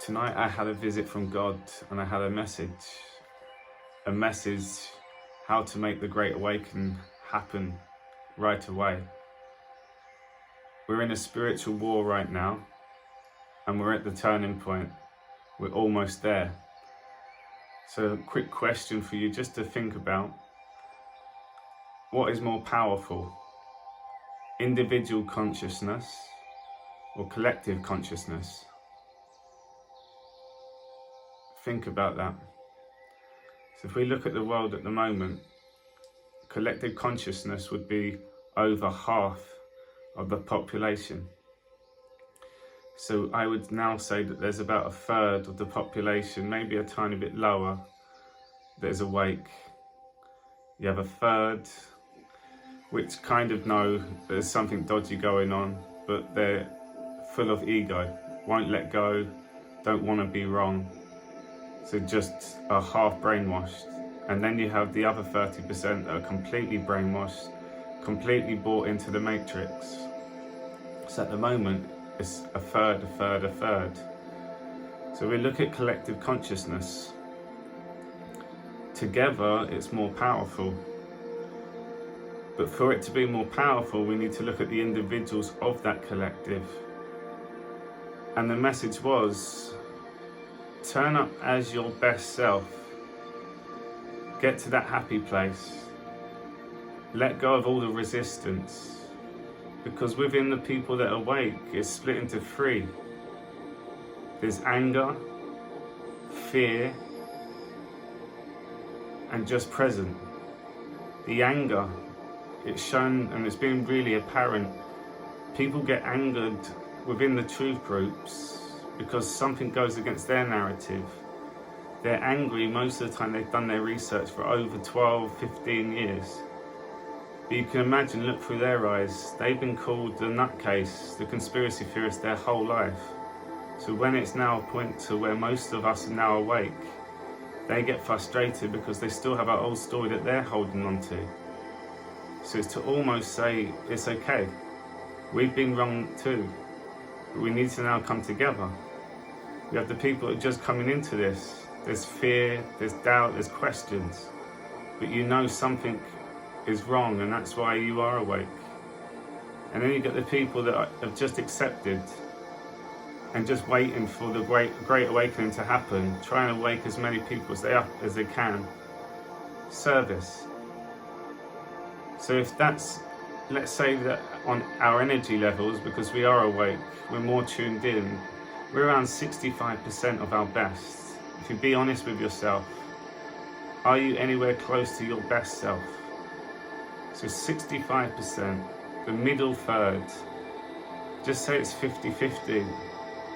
Tonight I had a visit from God and I had a message how to make the Great Awakening happen right away. We're in a spiritual war right now and we're at the turning point. We're almost there. So a quick question for you just to think about. What is more powerful? Individual consciousness or collective consciousness? Think about that. So if we look at the world at the moment, collective consciousness would be over half of the population. So I would now say that there's about a third of the population, maybe a tiny bit lower, that is awake. You have a third which kind of know there's something dodgy going on, but they're full of ego, won't let go, don't want to be wrong. So just are half brainwashed. And then you have the other 30% that are completely brainwashed, completely bought into the matrix. So at the moment, it's a third. So we look at collective consciousness. Together, it's more powerful. But for it to be more powerful, we need to look at the individuals of that collective. And the message was, turn up as your best self. Get to that happy place. Let go of all the resistance. Because within the people that are awake, it's split into three. There's anger, fear, and just present. The anger, it's shown and it's been really apparent. People get angered within the truth groups because something goes against their narrative. They're angry most of the time. They've done their research for over 12, 15 years. But you can imagine, look through their eyes, they've been called the nutcase, the conspiracy theorist their whole life. So when it's now a point to where most of us are now awake, they get frustrated because they still have an old story that they're holding on to. So it's to almost say, it's okay, we've been wrong too, but we need to now come together. We have the people that are just coming into this. There's fear, there's doubt, there's questions, but you know something is wrong and that's why you are awake. And then you get the people that have just accepted and just waiting for the great awakening to happen, trying to wake as many people as they can. Service. So if that's, let's say that on our energy levels, because we are awake, we're more tuned in, we're around 65% of our best. If you be honest with yourself, are you anywhere close to your best self? So 65%, the middle third, just say it's 50-50.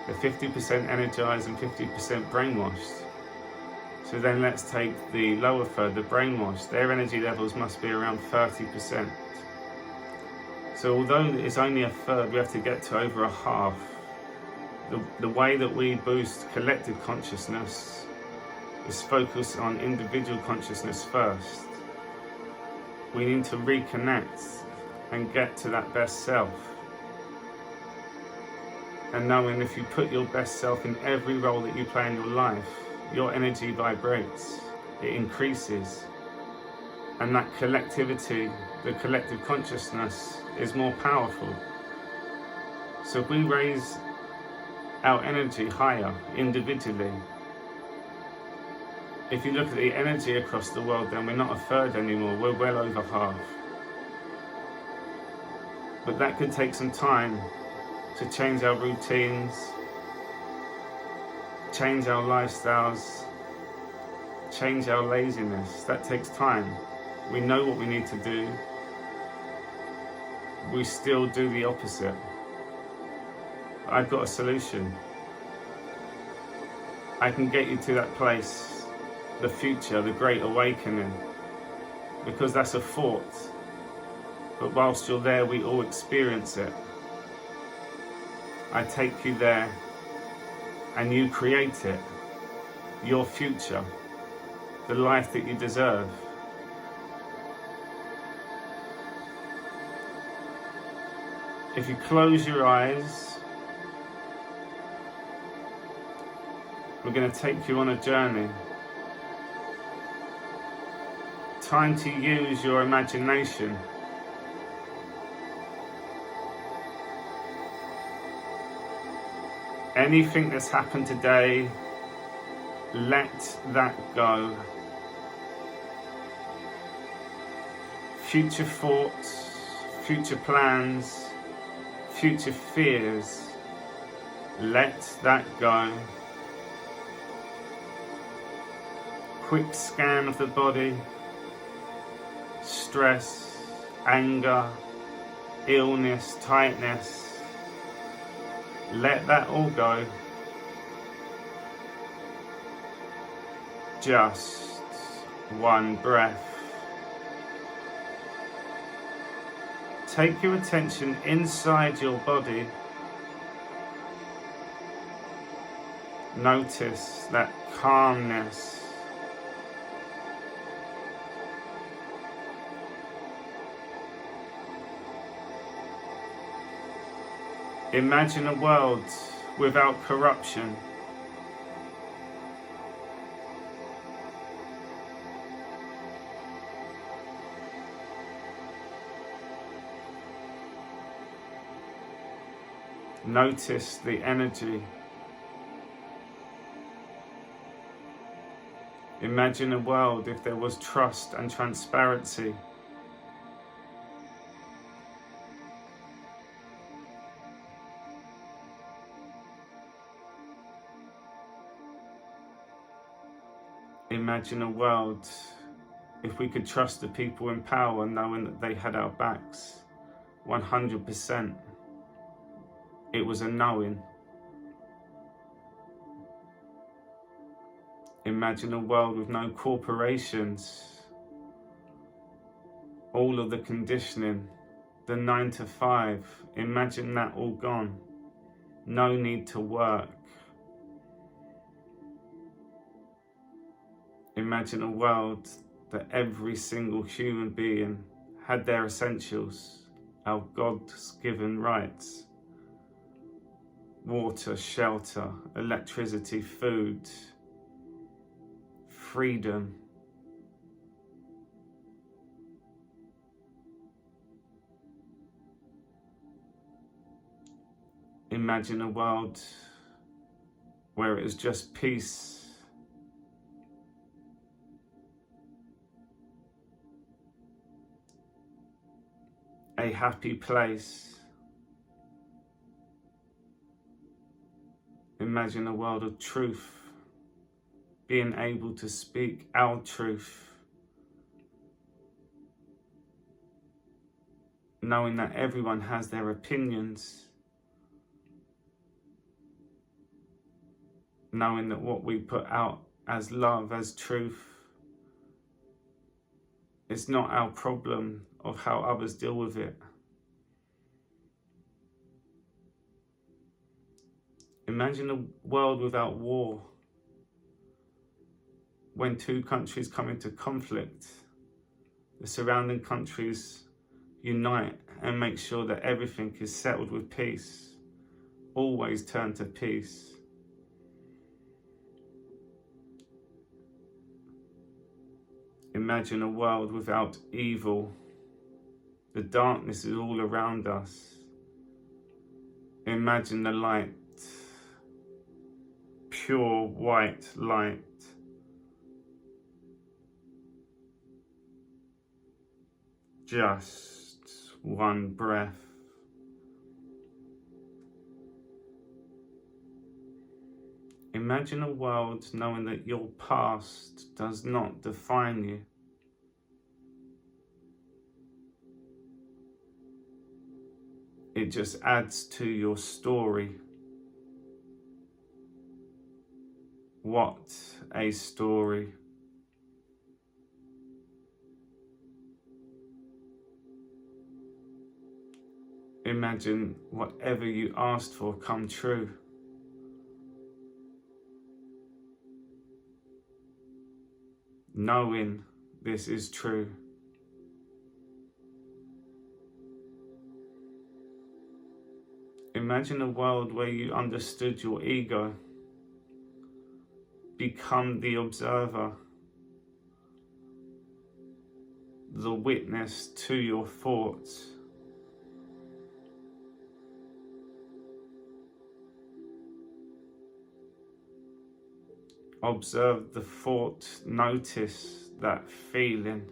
The 50% energized and 50% brainwashed. So then let's take the lower third, the brainwashed. Their energy levels must be around 30%. So although it's only a third, we have to get to over a half. The way that we boost collective consciousness is focus on individual consciousness first. We need to reconnect and get to that best self. And knowing if you put your best self in every role that you play in your life, your energy vibrates, it increases. And that collectivity, the collective consciousness is more powerful. So if we raise our energy higher individually, if you look at the energy across the world, then we're not a third anymore, we're well over half. But that could take some time to change our routines, change our lifestyles, change our laziness. That takes time. We know what we need to do. We still do the opposite. I've got a solution. I can get you to that place, the future, the great awakening, because that's a thought. But whilst you're there, we all experience it. I take you there and you create it, your future, the life that you deserve. If you close your eyes We're going to take you on a journey. Time to use your imagination. Anything that's happened today, let that go. Future thoughts, future plans, future fears, let that go. Quick scan of the body, stress, anger, illness, tightness, let that all go. Just one breath. Take your attention inside your body. Notice that calmness. Imagine a world without corruption. Notice the energy. Imagine a world if there was trust and transparency. Imagine a world if we could trust the people in power, knowing that they had our backs 100%. It was a knowing. Imagine a world with no corporations, all of the conditioning, the 9 to 5, imagine that all gone. No need to work. Imagine a world that every single human being had their essentials, our God-given rights. Water, shelter, electricity, food, freedom. Imagine a world where it is just peace. A happy place. Imagine a world of truth, being able to speak our truth, knowing that everyone has their opinions, knowing that what we put out as love, as truth, it's not our problem of how others deal with it. Imagine a world without war. When two countries come into conflict, the surrounding countries unite and make sure that everything is settled with peace. Always turn to peace. Imagine a world without evil. The darkness is all around us. Imagine the light. Pure white light. Just one breath. Imagine a world knowing that your past does not define you. It just adds to your story. What a story. Imagine whatever you asked for come true. Knowing this is true. Imagine a world where you understood your ego. become the observer, the witness to your thoughts. Observe the thought, notice that feeling.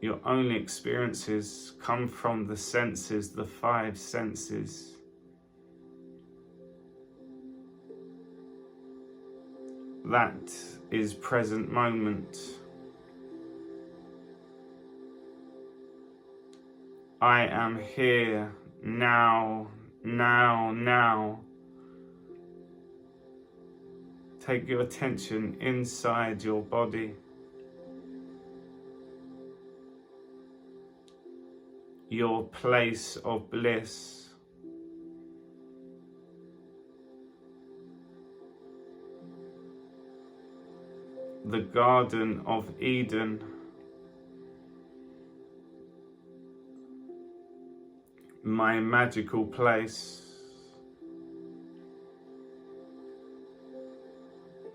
Your only experiences come from the senses, the 5 senses. That is present moment. I am here now, now, now. Take your attention inside your body. Your place of bliss. The Garden of Eden. My magical place.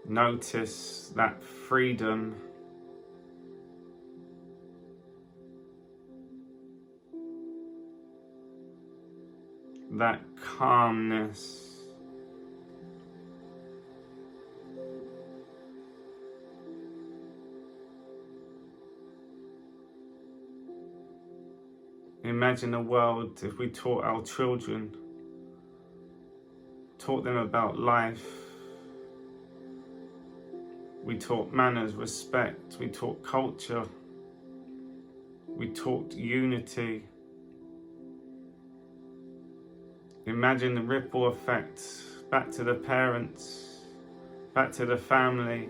Notice that freedom. That calmness. Imagine a world if we taught our children, taught them about life. We taught manners, respect, we taught culture, we taught unity. Imagine the ripple effect back to the parents, back to the family,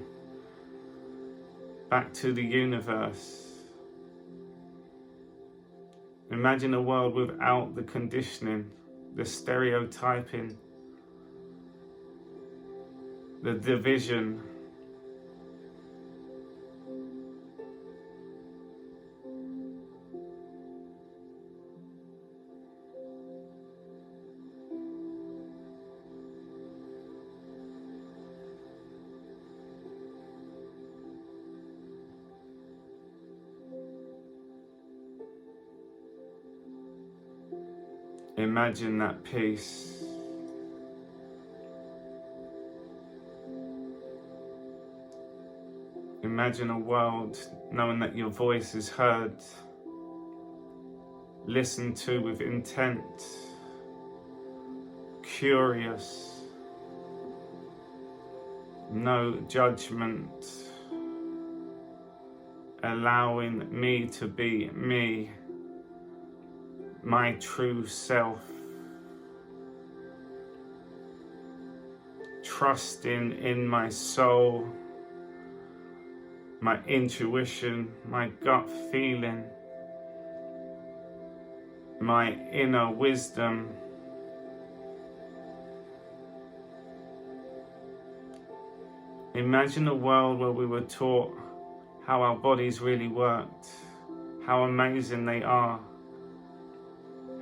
back to the universe. Imagine a world without the conditioning, the stereotyping, the division. Imagine that peace. Imagine a world knowing that your voice is heard, listened to with intent, curious, no judgment, allowing me to be me. My true self, trusting in my soul, my intuition, my gut feeling, my inner wisdom. Imagine a world where we were taught how our bodies really worked, how amazing they are,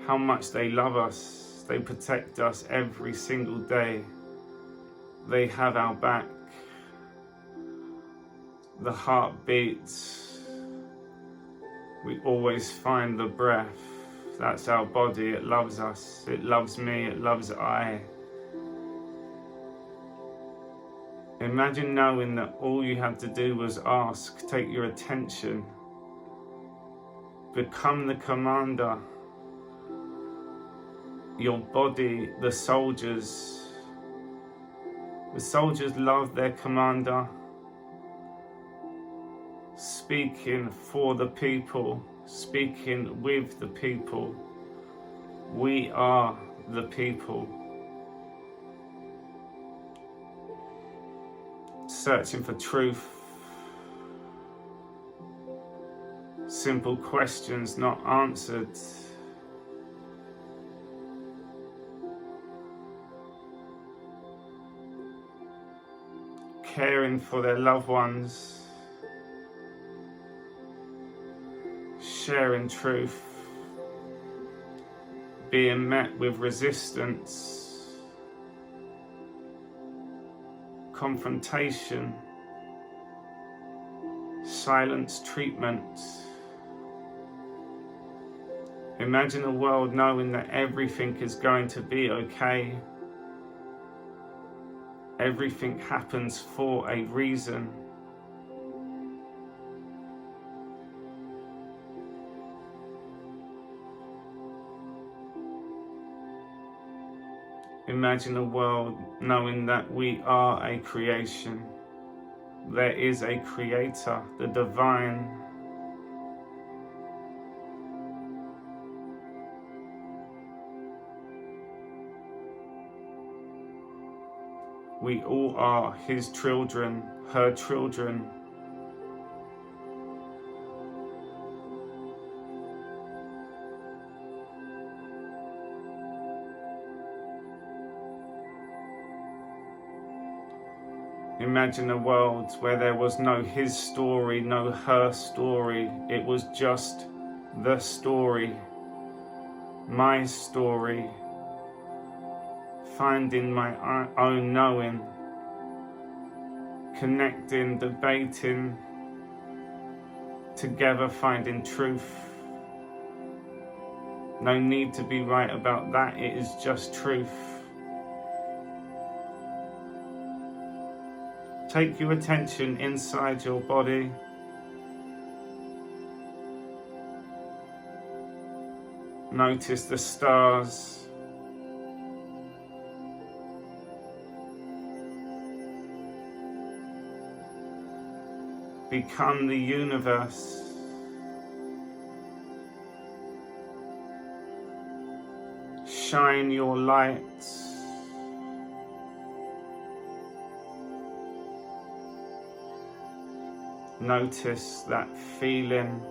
how much they love us, they protect us every single day. They have our back. The heart beats. We always find the breath. That's our body, it loves us, it loves me, it loves I. Imagine knowing that all you had to do was ask, take your attention, become the commander. Your body, the soldiers love their commander, speaking for the people, speaking with the people. We are the people. Searching for truth. Simple questions not answered. Caring for their loved ones, sharing truth, being met with resistance, confrontation, silence treatment. Imagine a world knowing that everything is going to be okay. Everything happens for a reason. Imagine a world knowing that we are a creation. There is a creator, the divine. We all are his children, her children. Imagine a world where there was no his story, no her story. It was just the story, my story, finding my own knowing, connecting, debating, together finding truth. No need to be right about that, it is just truth. Take your attention inside your body. Notice the stars. Become the universe. Shine your light. Notice that feeling.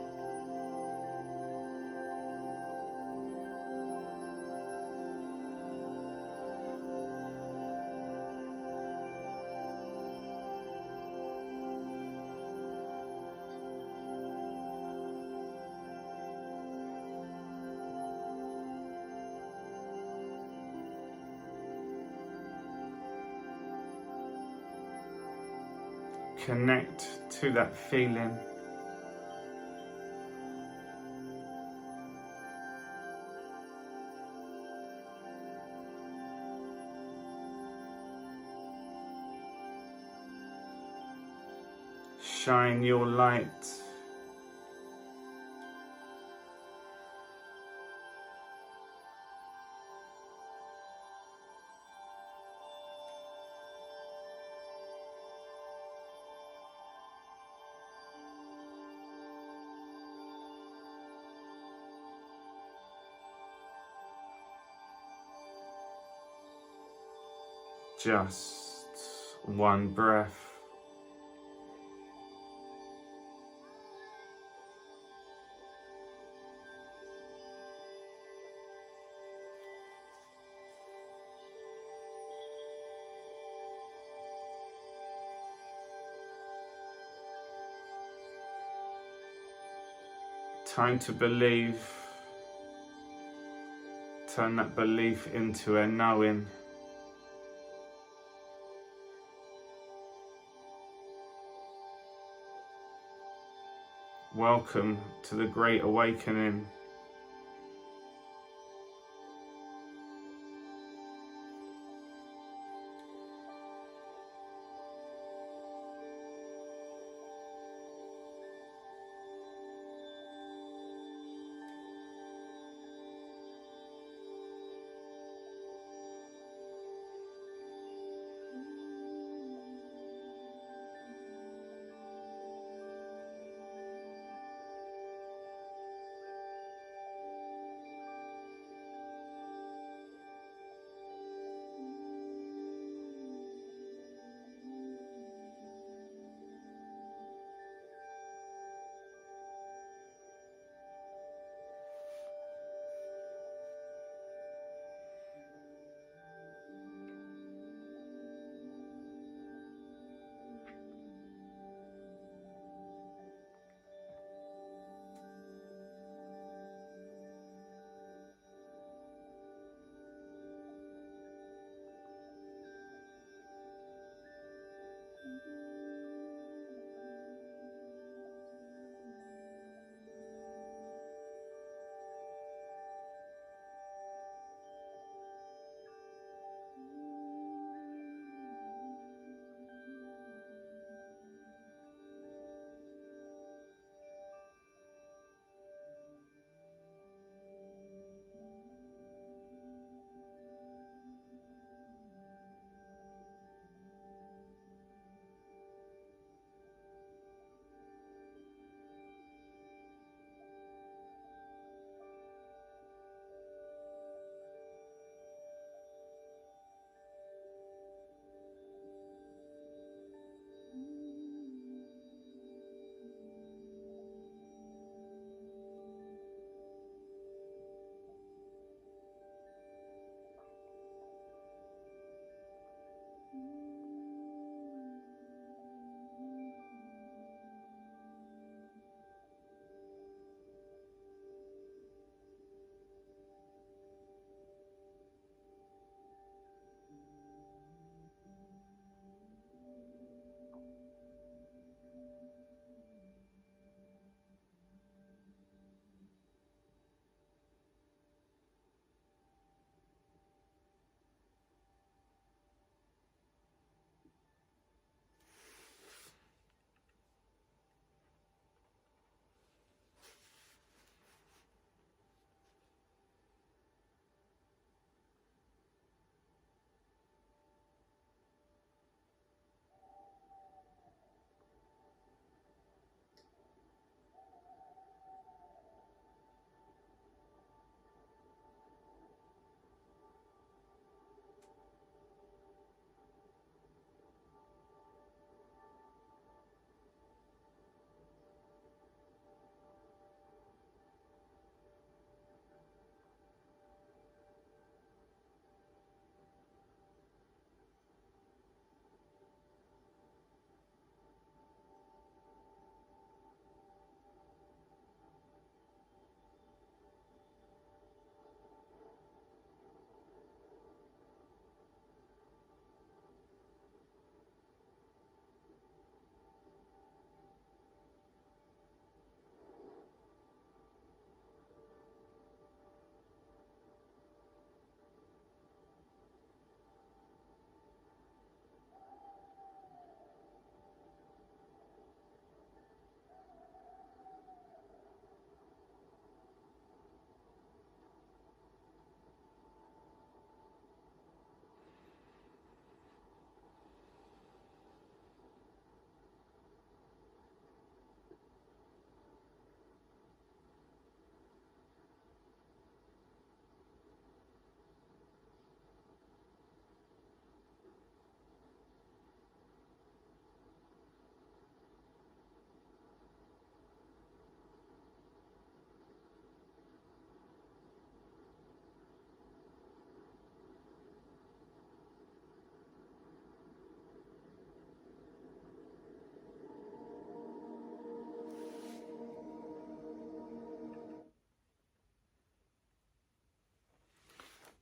Connect to that feeling. Shine your light. Just one breath. Time to believe. Turn that belief into a knowing. Welcome to the Great Awakening.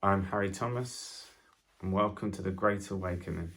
I'm Harry Thomas, and welcome to the Great Awakening.